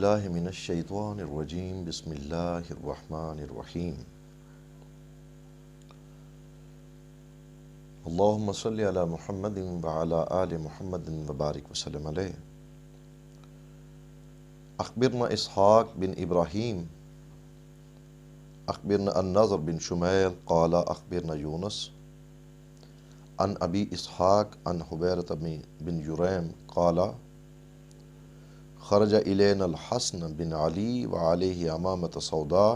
باللہ من الشیطان الرجیم بسم اللہ الرحمن الرحیم اللہم صلی علی محمد وعلی آل محمد وبارک وسلم علیہ۔ اخبرنا اسحاق بن ابراہیم اخبرنا النضر بن شمیل قال اخبرنا یونس عن ابی اسحاق عن حبیرۃ بن یریم قال خرج الینا الحسن بن علی وعلیہ امامۃ سوداء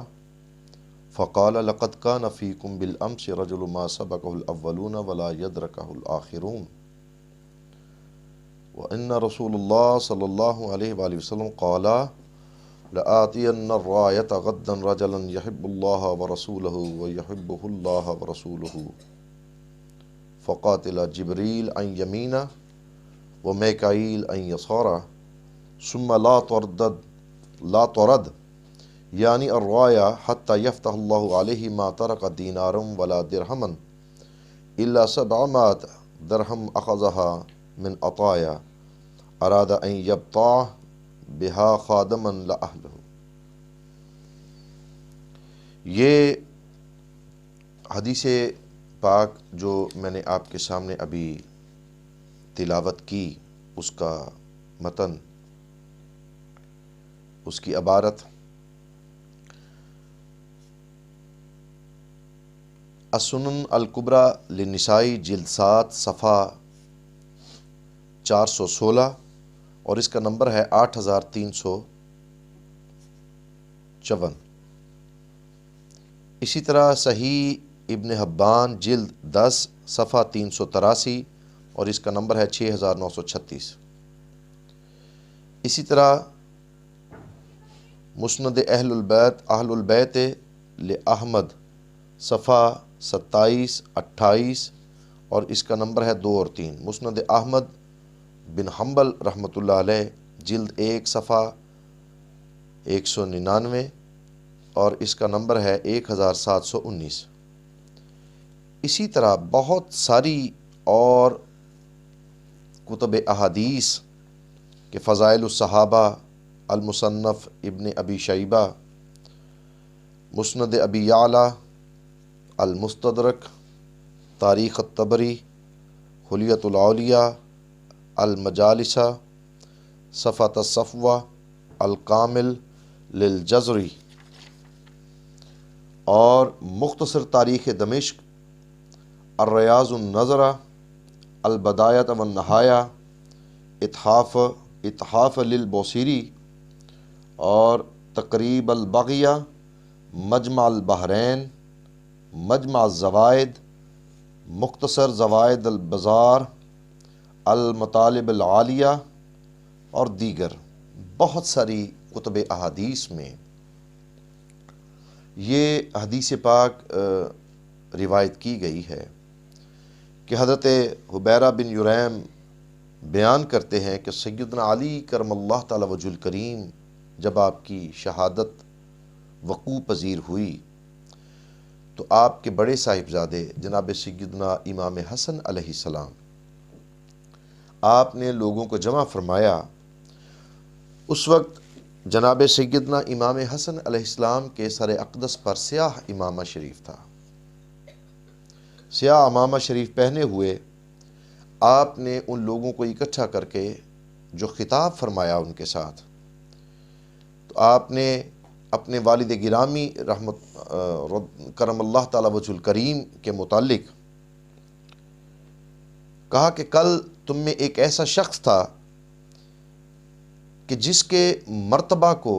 فقال لقد كان فيكم بالامس رجل ما سبقه الاولون ولا يدركه الاخرون وان رسول الله صلى الله عليه وآله وسلم قال لآتين الراية غدا رجلا يحب الله ورسوله ويحبه الله ورسوله فقاتل جبريل عن يمينه وميكائيل عن يساره ثم لا ترد یعنی الرایا حتی یفتح اللہ علیہ ما ترک دینارم ولا درہما الا 700 درہم اخذها من عطایا اراد ان یبتاع بها خادما لأہلہ۔ یہ حدیث پاک جو میں نے آپ کے سامنے ابھی تلاوت کی، اس کا متن، اس کی عبارت السنن الکبریٰ للنسائی جلد 7 صفحہ 416 اور اس کا نمبر ہے 8354۔ اسی طرح صحیح ابن حبان جلد 10 صفحہ 383 اور اس کا نمبر ہے 6936۔ اسی طرح مسند اہل البیت لأحمد صفحہ 27-28 اور اس کا نمبر ہے 2 اور 3۔ مسند احمد بن حنبل رحمۃ اللہ علیہ جلد 1 صفحہ 199 اور اس کا نمبر ہے 1719۔ اسی طرح بہت ساری اور کتب احادیث کے فضائل الصحابہ، المصنف ابن ابی شیبہ، مسند ابی یعلا، المستدرک، تاریخ الطبری، حلیۃ الاولیاء، المجالسہ، صفحۃ الصفوہ، الکامل للجزری اور مختصر تاریخ دمشق، الریاض النظرہ، البدایۃ والنہایہ، اتحاف للبوصیری اور تقریب البغیہ، مجمع البحرین، مجمع الزوائد، مختصر زوائد البزار، المطالب العالیہ اور دیگر بہت ساری کتب احادیث میں یہ حدیث پاک روایت کی گئی ہے کہ حضرت حبیرہ بن یریم بیان کرتے ہیں کہ سیدنا علی کرم اللہ تعالی وجہ الکریم جب آپ کی شہادت وقوع پذیر ہوئی تو آپ کے بڑے صاحبزادے جناب سیدنا امام حسن علیہ السلام، آپ نے لوگوں کو جمع فرمایا۔ اس وقت جناب سیدنا امام حسن علیہ السلام کے سر اقدس پر سیاہ امامہ شریف تھا۔ سیاہ امامہ شریف پہنے ہوئے آپ نے ان لوگوں کو اکٹھا کر کے جو خطاب فرمایا ان کے ساتھ، تو آپ نے اپنے والد گرامی کرم اللہ تعالی وجہ الکریم کے متعلق کہا کہ کل تم میں ایک ایسا شخص تھا کہ جس کے مرتبہ کو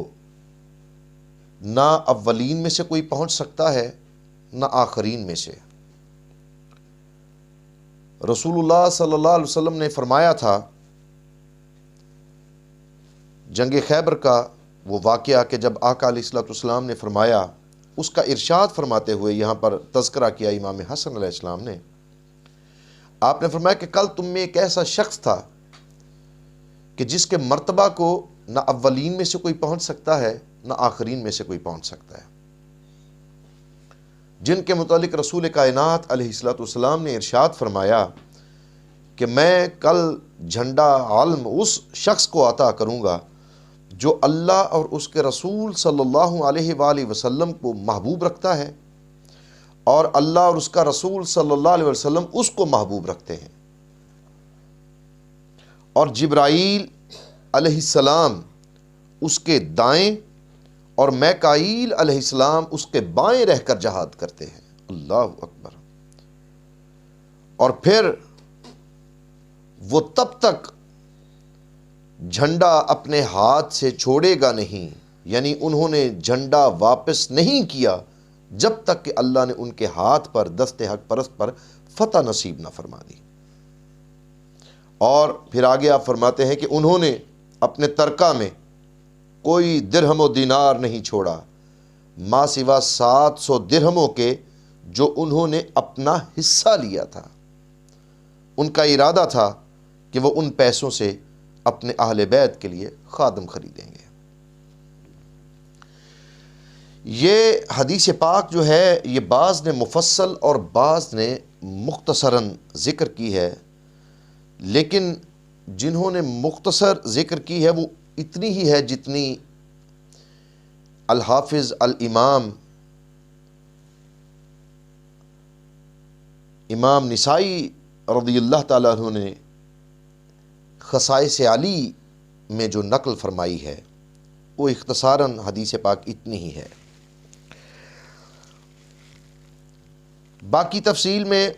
نہ اولین میں سے کوئی پہنچ سکتا ہے نہ آخرین میں سے۔ رسول اللہ صلی اللہ علیہ وسلم نے فرمایا تھا، جنگ خیبر کا وہ واقعہ کہ جب آقا علیہ السلام نے فرمایا، اس کا ارشاد فرماتے ہوئے یہاں پر تذکرہ کیا امام حسن علیہ السلام نے، آپ نے فرمایا کہ کل تم میں ایک ایسا شخص تھا کہ جس کے مرتبہ کو نہ اولین میں سے کوئی پہنچ سکتا ہے نہ آخرین میں سے کوئی پہنچ سکتا ہے، جن کے متعلق رسول کائنات علیہ السلام نے ارشاد فرمایا کہ میں کل جھنڈا عالم اس شخص کو عطا کروں گا جو اللہ اور اس کے رسول صلی اللہ علیہ وآلہ وسلم کو محبوب رکھتا ہے اور اللہ اور اس کا رسول صلی اللہ علیہ وسلم اس کو محبوب رکھتے ہیں، اور جبرائیل علیہ السلام اس کے دائیں اور میکائیل علیہ السلام اس کے بائیں رہ کر جہاد کرتے ہیں۔ اللہ اکبر۔ اور پھر وہ تب تک جھنڈا اپنے ہاتھ سے چھوڑے گا نہیں، یعنی انہوں نے جھنڈا واپس نہیں کیا جب تک کہ اللہ نے ان کے ہاتھ پر دست حق پرست پر فتح نصیب نہ فرما دی۔ اور پھر آگے آپ فرماتے ہیں کہ انہوں نے اپنے ترکہ میں کوئی درہم و دینار نہیں چھوڑا ما سوا 700 درہموں کے جو انہوں نے اپنا حصہ لیا تھا۔ ان کا ارادہ تھا کہ وہ ان پیسوں سے اپنے اہل بیت کے لیے خادم خریدیں گے۔ یہ حدیث پاک جو ہے یہ بعض نے مفصل اور بعض نے مختصراً ذکر کی ہے، لیکن جنہوں نے مختصر ذکر کی ہے وہ اتنی ہی ہے جتنی الحافظ الامام امام نسائی رضی اللہ تعالیٰ عنہ نے خصائص علی میں جو نقل فرمائی ہے وہ اختصاراً حدیث پاک اتنی ہی ہے۔ باقی تفصیل میں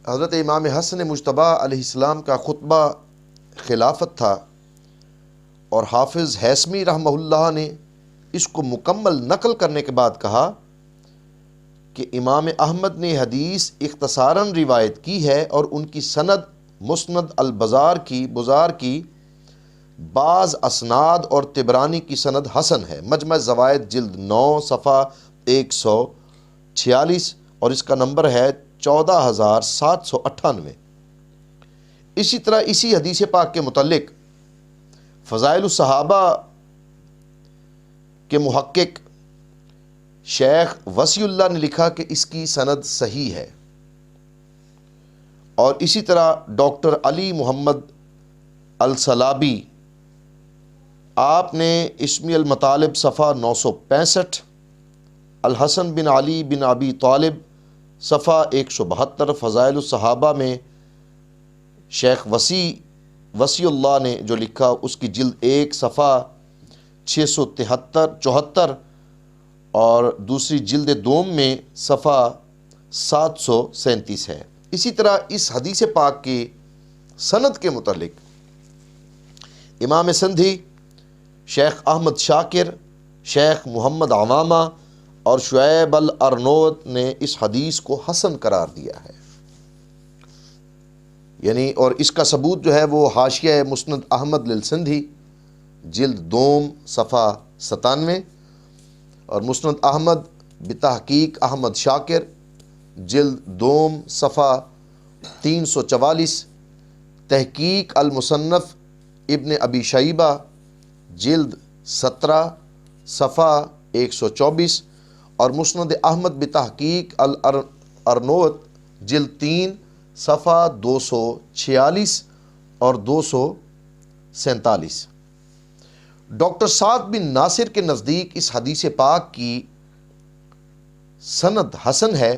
حضرت امام حسن مجتبی علیہ السلام کا خطبہ خلافت تھا، اور حافظ ہیثمی رحمہ اللہ نے اس کو مکمل نقل کرنے کے بعد کہا کہ امام احمد نے حدیث اختصاراً روایت کی ہے اور ان کی سند مسند البزار کی بعض اسناد اور طبرانی کی سند حسن ہے۔ مجمع زوائد جلد 9 صفحہ 146 اور اس کا نمبر ہے 14798۔ اسی طرح اسی حدیث پاک کے متعلق فضائل الصحابہ کے محقق شیخ وصی اللہ نے لکھا کہ اس کی سند صحیح ہے، اور اسی طرح ڈاکٹر علی محمد السلابی آپ نے اسمی المطالب صفحہ 965، الحسن بن علی بن ابی طالب صفحہ 172، فضائل الصحابہ میں شیخ وصی اللہ نے جو لکھا اس کی جلد 1 صفحہ 674 اور دوسری جلد دوم میں صفحہ 737 ہے۔ اسی طرح اس حدیث پاک کی سند کے متعلق امام سندھی، شیخ احمد شاکر، شیخ محمد عوامہ اور شعیب الارنوت نے اس حدیث کو حسن قرار دیا ہے، یعنی اور اس کا ثبوت جو ہے وہ حاشیہ مسند احمد للسندھی جلد دوم صفحہ 97 اور مسند احمد بتحقیق احمد شاکر جلد دوم صفحہ 344، تحقیق المصنف ابن ابی شیبہ جلد 17 صفحہ 124 اور مسند احمد بتحقیق الارنوت جلد 3 صفحہ 246 اور 247۔ ڈاکٹر سعد بن ناصر کے نزدیک اس حدیث پاک کی سند حسن ہے،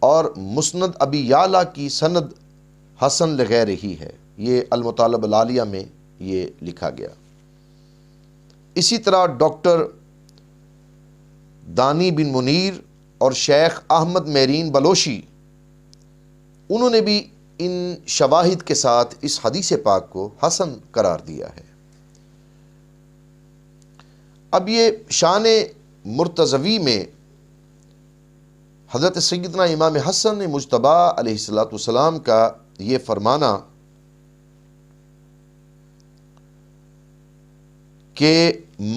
اور مسند ابی یعلا کی سند حسن لغیر ہی ہے، یہ المطالب العالیہ میں یہ لکھا گیا۔ اسی طرح ڈاکٹر دانی بن منیر اور شیخ احمد میرین بلوشی انہوں نے بھی ان شواہد کے ساتھ اس حدیث پاک کو حسن قرار دیا ہے۔ اب یہ شان مرتضوی میں حضرت سیدنا امام حسن مجتبی علیہ السلام کا یہ فرمانا کہ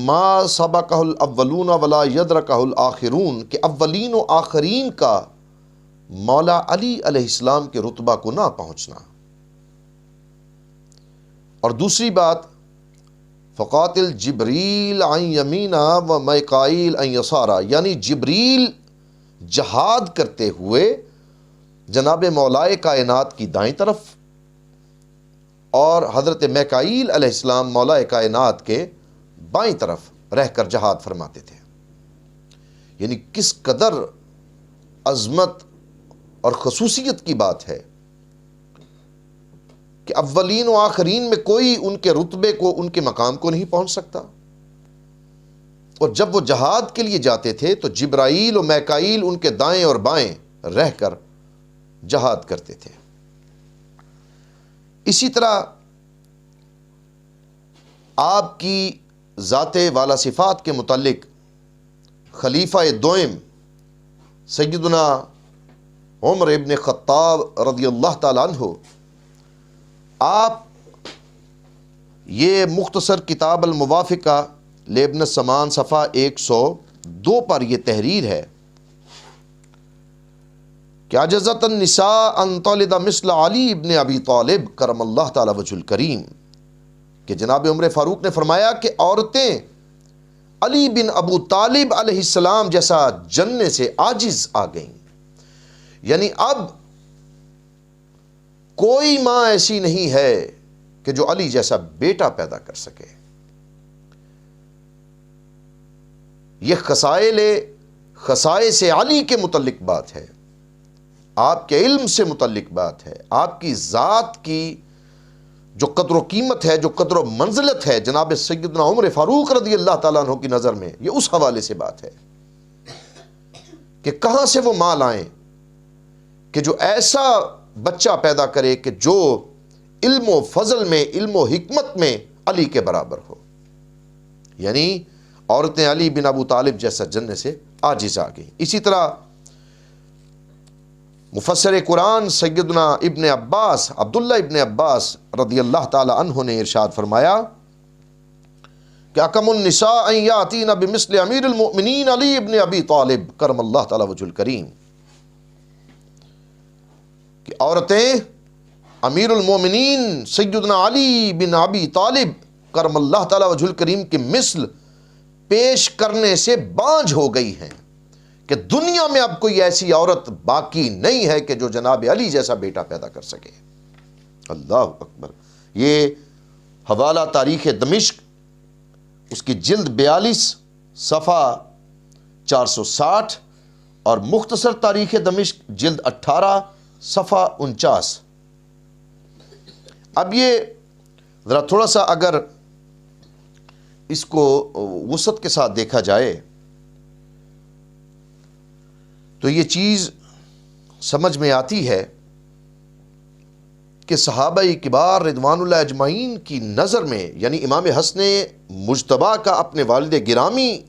ما سبقہ الاولون ولا یدرکہ الآخرون، کہ اولین و آخرین کا مولا علی علیہ السلام کے رتبہ کو نہ پہنچنا۔ اور دوسری بات فقاتل جبریل عن یمینا و میکائیل عن یسارا، یعنی جبریل جہاد کرتے ہوئے جناب مولائے کائنات کی دائیں طرف اور حضرت میکائیل علیہ السلام مولائے کائنات کے بائیں طرف رہ کر جہاد فرماتے تھے۔ یعنی کس قدر عظمت اور خصوصیت کی بات ہے کہ اولین و آخرین میں کوئی ان کے رتبے کو، ان کے مقام کو نہیں پہنچ سکتا۔ اور جب وہ جہاد کے لیے جاتے تھے تو جبرائیل و میکائیل ان کے دائیں اور بائیں رہ کر جہاد کرتے تھے۔ اسی طرح آپ کی ذات والا صفات کے متعلق خلیفہ دوئم سیدنا عمر ابن خطاب رضی اللہ تعالیٰ عنہ، آپ یہ مختصر کتاب الموافقہ لابن السمان صفحہ 102 پر یہ تحریر ہے کہ عجزت النساء ان تلد مثل علی ابن ابی طالب کرم اللہ تعالی وجہ الکریم، کہ جناب عمر فاروق نے فرمایا کہ عورتیں علی بن ابو طالب علیہ السلام جیسا جننے سے عاجز آ گئیں۔ یعنی اب کوئی ماں ایسی نہیں ہے کہ جو علی جیسا بیٹا پیدا کر سکے۔ یہ خصائص علی کے متعلق بات ہے، آپ کے علم سے متعلق بات ہے، آپ کی ذات کی جو قدر و قیمت ہے، جو قدر و منزلت ہے جناب سیدنا عمر فاروق رضی اللہ تعالیٰ عنہ کی نظر میں، یہ اس حوالے سے بات ہے کہ کہاں سے وہ ماں لائیں کہ جو ایسا بچہ پیدا کرے کہ جو علم و فضل میں، علم و حکمت میں علی کے برابر ہو۔ یعنی عورتیں علی بن ابو طالب جیسا جننے سے عاجز آ گئیں۔ اسی طرح مفسر قرآن سیدنا ابن عباس، عبداللہ ابن عباس رضی اللہ تعالی عنہ نے ارشاد فرمایا کہ اکم النساء ان یاتین بمثل امیر المؤمنین علی ابن ابی طالب کرم اللہ تعالی وجہ الکریم، کہ عورتیں امیر المومنین سیدنا علی بن ابی طالب کرم اللہ تعالی وجہ الکریم کی مثل پیش کرنے سے بانجھ ہو گئی ہیں، کہ دنیا میں اب کوئی ایسی عورت باقی نہیں ہے کہ جو جناب علی جیسا بیٹا پیدا کر سکے۔ اللہ اکبر۔ یہ حوالہ تاریخ دمشق، اس کی جلد 42 صفحہ 460، اور مختصر تاریخ دمشق جلد 18 صفحہ 49۔ اب یہ ذرا تھوڑا سا اگر اس کو وسعت کے ساتھ دیکھا جائے تو یہ چیز سمجھ میں آتی ہے کہ صحابہ کبار رضوان اللہ اجمعین کی نظر میں، یعنی امام حسن مجتبیٰ کا اپنے والد گرامی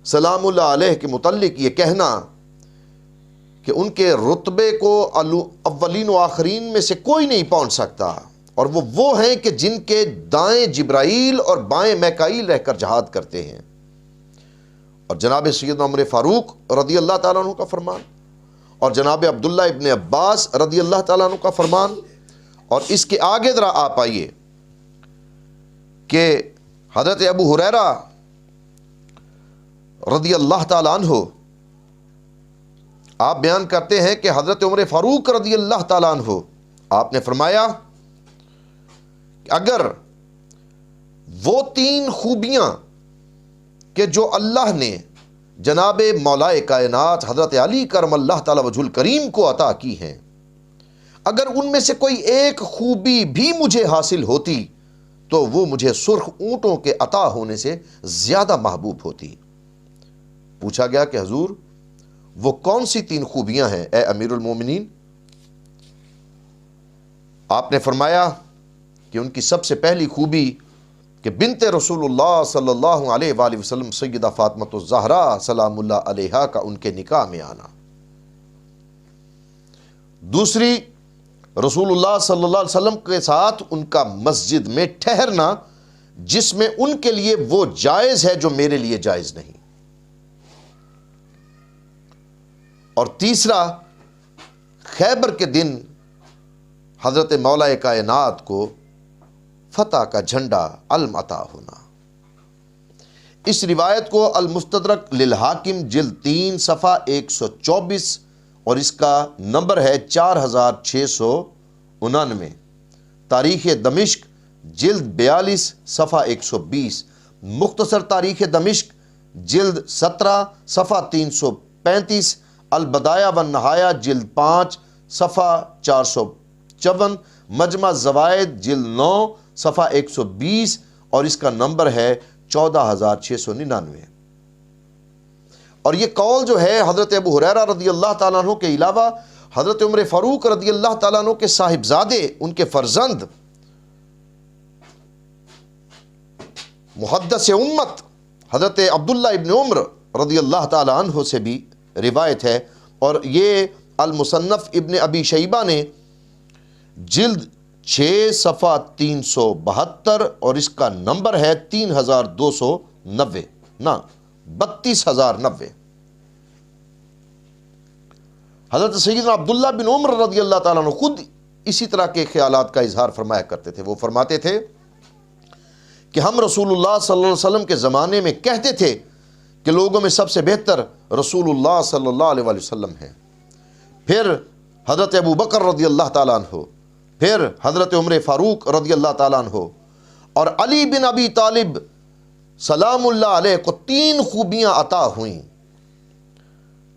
سلام اللہ علیہ کے متعلق یہ کہنا کہ ان کے رتبے کو اولین و آخرین میں سے کوئی نہیں پہنچ سکتا، اور وہ ہیں کہ جن کے دائیں جبرائیل اور بائیں میکائیل رہ کر جہاد کرتے ہیں، اور جناب سیدنا عمر فاروق رضی اللہ تعالیٰ عنہ کا فرمان، اور جناب عبداللہ ابن عباس رضی اللہ تعالیٰ عنہ کا فرمان، اور اس کے آگے ذرا آپ آئیے کہ حضرت ابو ہریرہ رضی اللہ تعالیٰ عنہ آپ بیان کرتے ہیں کہ حضرت عمر فاروق رضی اللہ تعالیٰ عنہ آپ نے فرمایا کہ اگر وہ 3 خوبیاں کہ جو اللہ نے جناب مولائے کائنات حضرت علی کرم اللہ تعالی وجہ الکریم کو عطا کی ہیں، اگر ان میں سے کوئی ایک خوبی بھی مجھے حاصل ہوتی تو وہ مجھے سرخ اونٹوں کے عطا ہونے سے زیادہ محبوب ہوتی۔ پوچھا گیا کہ حضور وہ کون سی 3 خوبیاں ہیں اے امیر المومنین؟ آپ نے فرمایا کہ ان کی سب سے پہلی خوبی کہ بنت رسول اللہ صلی اللہ علیہ وآلہ وسلم سیدہ فاطمۃ الزہرا سلام اللہ علیہا کا ان کے نکاح میں آنا۔ دوسری، رسول اللہ صلی اللہ علیہ وسلم کے ساتھ ان کا مسجد میں ٹھہرنا، جس میں ان کے لیے وہ جائز ہے جو میرے لیے جائز نہیں۔ اور تیسرا، خیبر کے دن حضرت مولا کائنات کو فتح کا جھنڈا علم عطا ہونا۔ اس روایت کو المستدرک للحاکم جلد 3 صفحہ 124 اور اس کا نمبر ہے 4699، تاریخ دمشق جلد 42 صفحہ 120 مختصر تاریخ دمشق جلد 17 صفحہ 335، البدایہ والنہایہ جلد 5 صفحہ 454، مجمع زوائد جلد 9 صفحہ 120، اور اس کا نمبر ہے 14699۔ اور یہ قول جو ہے حضرت ابو ہریرہ رضی اللہ تعالیٰ عنہ کے علاوہ حضرت عمر فاروق رضی اللہ تعالیٰ عنہ کے صاحبزادے، ان کے فرزند محدث امت حضرت عبداللہ ابن عمر رضی اللہ تعالیٰ عنہ سے بھی روایت ہے، اور یہ المصنف ابن ابی شیبہ نے جلد 6 صفحہ 372، اور اس کا نمبر ہے 3290 نہ 32090۔ حضرت سیدنا عبداللہ بن عمر رضی اللہ تعالیٰ عنہ خود اسی طرح کے خیالات کا اظہار فرمایا کرتے تھے۔ وہ فرماتے تھے کہ ہم رسول اللہ صلی اللہ علیہ وسلم کے زمانے میں کہتے تھے کہ لوگوں میں سب سے بہتر رسول اللہ صلی اللہ علیہ وسلم ہیں، پھر حضرت ابو بکر رضی اللہ تعالیٰ عنہ، پھر حضرت عمر فاروق رضی اللہ تعالیٰ عنہ، اور علی بن ابی طالب سلام اللہ علیہ کو 3 خوبیاں عطا ہوئیں۔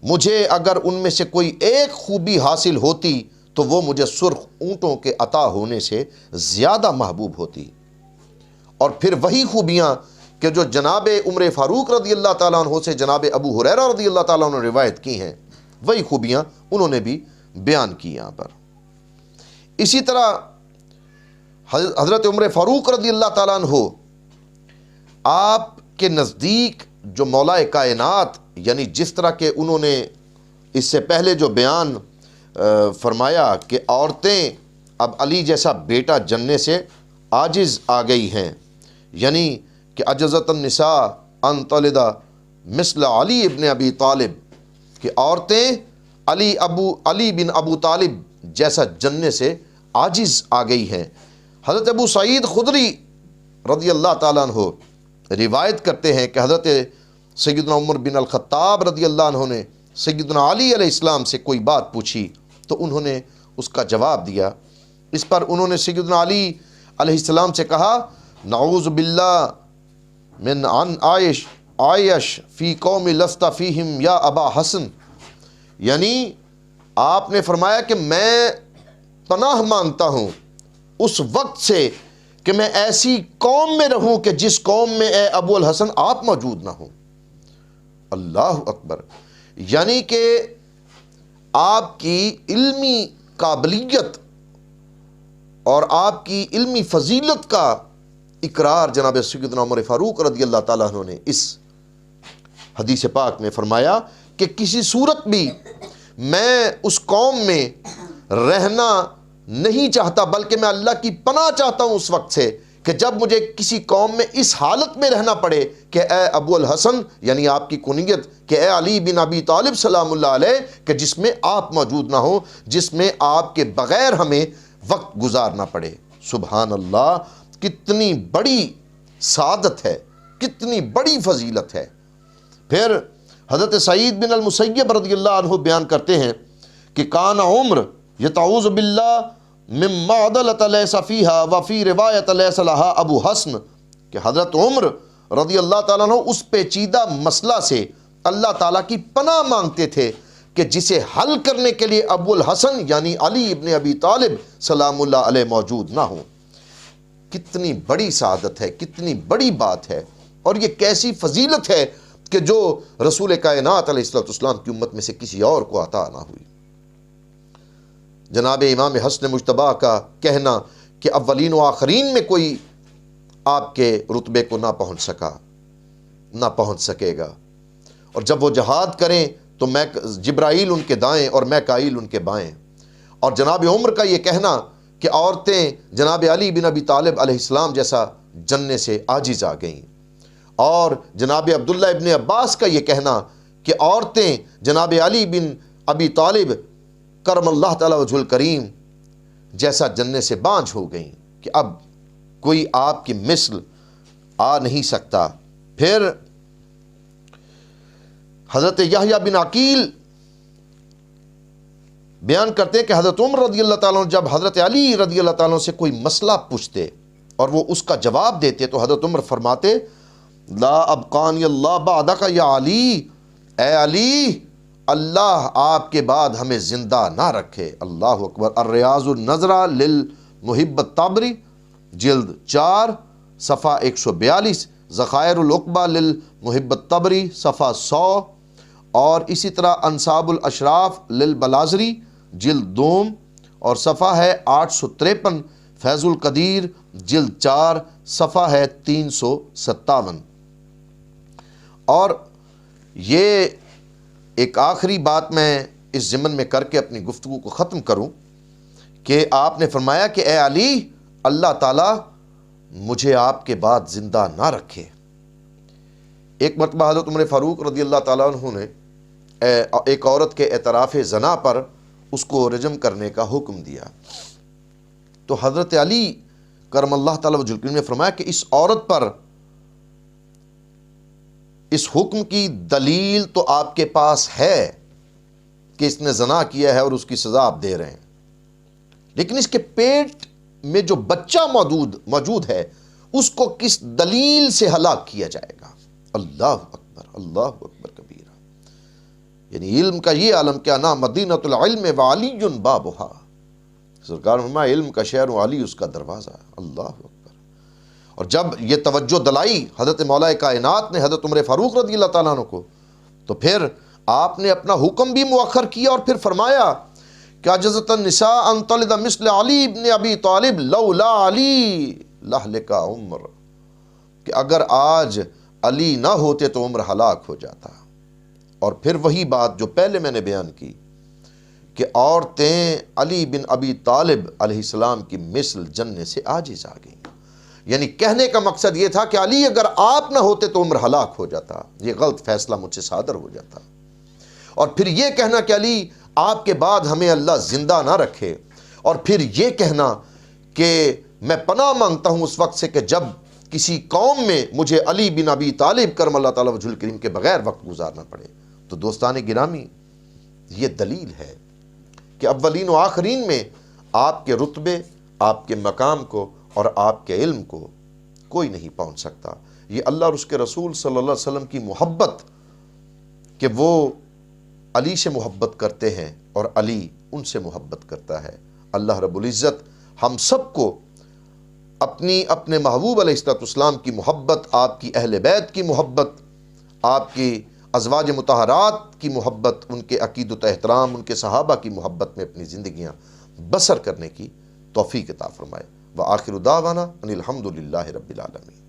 مجھے اگر ان میں سے کوئی ایک خوبی حاصل ہوتی تو وہ مجھے سرخ اونٹوں کے عطا ہونے سے زیادہ محبوب ہوتی، اور پھر وہی خوبیاں کہ جو جناب عمر فاروق رضی اللہ تعالیٰ عنہ سے جناب ابو ہریرہ رضی اللہ تعالیٰ عنہ نے روایت کی ہیں، وہی خوبیاں انہوں نے بھی بیان کی یہاں پر۔ اسی طرح حضرت عمر فاروق رضی اللہ تعالیٰ عنہ آپ کے نزدیک جو مولا کائنات، یعنی جس طرح کہ انہوں نے اس سے پہلے جو بیان فرمایا کہ عورتیں اب علی جیسا بیٹا جننے سے عاجز آ گئی ہیں، یعنی کہ عجزت النساء ان تلد مثل علی ابن ابی طالب، کہ عورتیں علی بن ابو طالب جیسا جننے سے عاجز آ گئی ہیں۔ حضرت ابو سعید خدری رضی اللہ تعالیٰ عنہ روایت کرتے ہیں کہ حضرت سیدنا عمر بن الخطاب رضی اللہ عنہ نے سیدنا علی علیہ السلام سے کوئی بات پوچھی تو انہوں نے اس کا جواب دیا۔ اس پر انہوں نے سیدنا علی علیہ السلام سے کہا، نعوذ باللہ من ان عائش فی قوم لست فیہم یا ابا حسن، یعنی آپ نے فرمایا کہ میں پناہ مانگتا ہوں اس وقت سے کہ میں ایسی قوم میں رہوں کہ جس قوم میں اے ابو الحسن آپ موجود نہ ہوں۔ اللہ اکبر، یعنی کہ آپ کی علمی قابلیت اور آپ کی علمی فضیلت کا اقرار جناب سیدنا عمر فاروق رضی اللہ تعالیٰ عنہ نے اس حدیث پاک میں فرمایا کہ کسی صورت بھی میں اس قوم میں رہنا نہیں چاہتا، بلکہ میں اللہ کی پناہ چاہتا ہوں اس وقت سے کہ جب مجھے کسی قوم میں اس حالت میں رہنا پڑے کہ اے ابو الحسن، یعنی آپ کی کنیت، کہ اے علی بن ابی طالب سلام اللہ علیہ، کہ جس میں آپ موجود نہ ہوں، جس میں آپ کے بغیر ہمیں وقت گزارنا پڑے۔ سبحان اللہ، کتنی بڑی سعادت ہے، کتنی بڑی فضیلت ہے۔ پھر حضرت سعید بن المسیب رضی اللہ عنہ بیان کرتے ہیں کہ کان عمر یتعوذ باللہ مما عدلت لیس فیہا وفی روایت لیس لہا ابو حسن، کہ حضرت عمر رضی اللہ تعالیٰ عنہ اس پیچیدہ مسئلہ سے اللہ تعالیٰ کی پناہ مانگتے تھے کہ جسے حل کرنے کے لیے ابو الحسن یعنی علی ابن ابی طالب سلام اللہ علیہ موجود نہ ہوں۔ کتنی بڑی سعادت ہے، کتنی بڑی بات ہے، اور یہ کیسی فضیلت ہے کہ جو رسول کائنات علیہ السلام کی امت میں سے کسی اور کو عطا نہ ہوئی۔ جناب امام حسن مجتبیٰ کا کہنا کہ اولین و آخرین میں کوئی آپ کے رتبے کو نہ پہنچ سکے گا، اور جب وہ جہاد کریں تو جبرائیل ان کے دائیں اور میکائیل ان کے بائیں، اور جناب عمر کا یہ کہنا کہ عورتیں جناب علی بن ابی طالب علیہ السلام جیسا جننے سے عاجز آ گئیں، اور جناب عبداللہ ابن عباس کا یہ کہنا کہ عورتیں جناب علی بن ابی طالب کرم اللہ تعالی وجہ الکریم جیسا جننے سے بانجھ ہو گئیں کہ اب کوئی آپ کی مثل آ نہیں سکتا۔ پھر حضرت یحییٰ بن عقیل بیان کرتے ہیں کہ حضرت عمر رضی اللہ تعالیٰ عنہ جب حضرت علی رضی اللہ تعالیٰ عنہ سے کوئی مسئلہ پوچھتے اور وہ اس کا جواب دیتے تو حضرت عمر فرماتے لا ابقانی اللہ بعدک یا علی، اے علی اللہ آپ کے بعد ہمیں زندہ نہ رکھے۔ اللہ اکبر۔ الریاض النظرہ للمحب الطبری جلد 4 صفحہ 142، ذخائر العقبہ للمحب الطبری صفحہ 100، اور اسی طرح انصاب الاشراف للبلازری جلد 2 اور صفحہ ہے 853، فیض القدیر جلد 4 صفحہ ہے 357۔ اور یہ ایک آخری بات میں اس ضمن میں کر کے اپنی گفتگو کو ختم کروں کہ آپ نے فرمایا کہ اے علی اللہ تعالیٰ مجھے آپ کے بعد زندہ نہ رکھے۔ ایک مرتبہ حضرت عمر فاروق رضی اللہ تعالیٰ عنہ نے ایک عورت کے اعتراف زنا پر اس کو رجم کرنے کا حکم دیا، تو حضرت علی کرم اللہ تعالیٰ وجہ الکریم نے فرمایا کہ اس عورت پر اس حکم کی دلیل تو آپ کے پاس ہے کہ اس نے زنا کیا ہے اور اس کی سزا آپ دے رہے ہیں، لیکن اس کے پیٹ میں جو بچہ موجود ہے اس کو کس دلیل سے ہلاک کیا جائے گا؟ اللہ اکبر، اللہ اکبر کبیرہ۔ یعنی علم کا یہ عالم کیا نا، مدینۃ العلم وعلی بابھا، سرکار فرمایا علم کا شہر و علی اس کا دروازہ۔ اللہ اکبر۔ اور جب یہ توجہ دلائی حضرت مولا کائنات نے حضرت عمر فاروق رضی اللہ تعالیٰ عنہ کو، تو پھر آپ نے اپنا حکم بھی مؤخر کیا اور پھر فرمایا کہ عجزت النساء ان تلد مثل علی ابن ابی طالب لولا علی لہلک عمر، کہ اگر آج علی نہ ہوتے تو عمر ہلاک ہو جاتا۔ اور پھر وہی بات جو پہلے میں نے بیان کی کہ عورتیں علی بن ابی طالب علیہ السلام کی مثل جننے سے عاجز آ گئیں، یعنی کہنے کا مقصد یہ تھا کہ علی اگر آپ نہ ہوتے تو عمر ہلاک ہو جاتا، یہ غلط فیصلہ مجھ سے صادر ہو جاتا۔ اور پھر یہ کہنا کہ علی آپ کے بعد ہمیں اللہ زندہ نہ رکھے، اور پھر یہ کہنا کہ میں پناہ مانگتا ہوں اس وقت سے کہ جب کسی قوم میں مجھے علی بن ابی طالب کرم اللہ تعالیٰ وجہ الکریم کے بغیر وقت گزارنا پڑے۔ تو دوستان گرامی، یہ دلیل ہے کہ اولین و آخرین میں آپ کے رتبے، آپ کے مقام کو اور آپ کے علم کو کوئی نہیں پہنچ سکتا۔ یہ اللہ اور اس کے رسول صلی اللہ علیہ وسلم کی محبت کہ وہ علی سے محبت کرتے ہیں اور علی ان سے محبت کرتا ہے۔ اللہ رب العزت ہم سب کو اپنے محبوب علیہ السلام کی محبت، آپ کی اہل بیت کی محبت، آپ کی ازواج مطہرات کی محبت، ان کے عقیدت و احترام، ان کے صحابہ کی محبت میں اپنی زندگیاں بسر کرنے کی توفیق عطا فرمائے۔ وآخر دعوانا ان الحمد للہ رب العالمین۔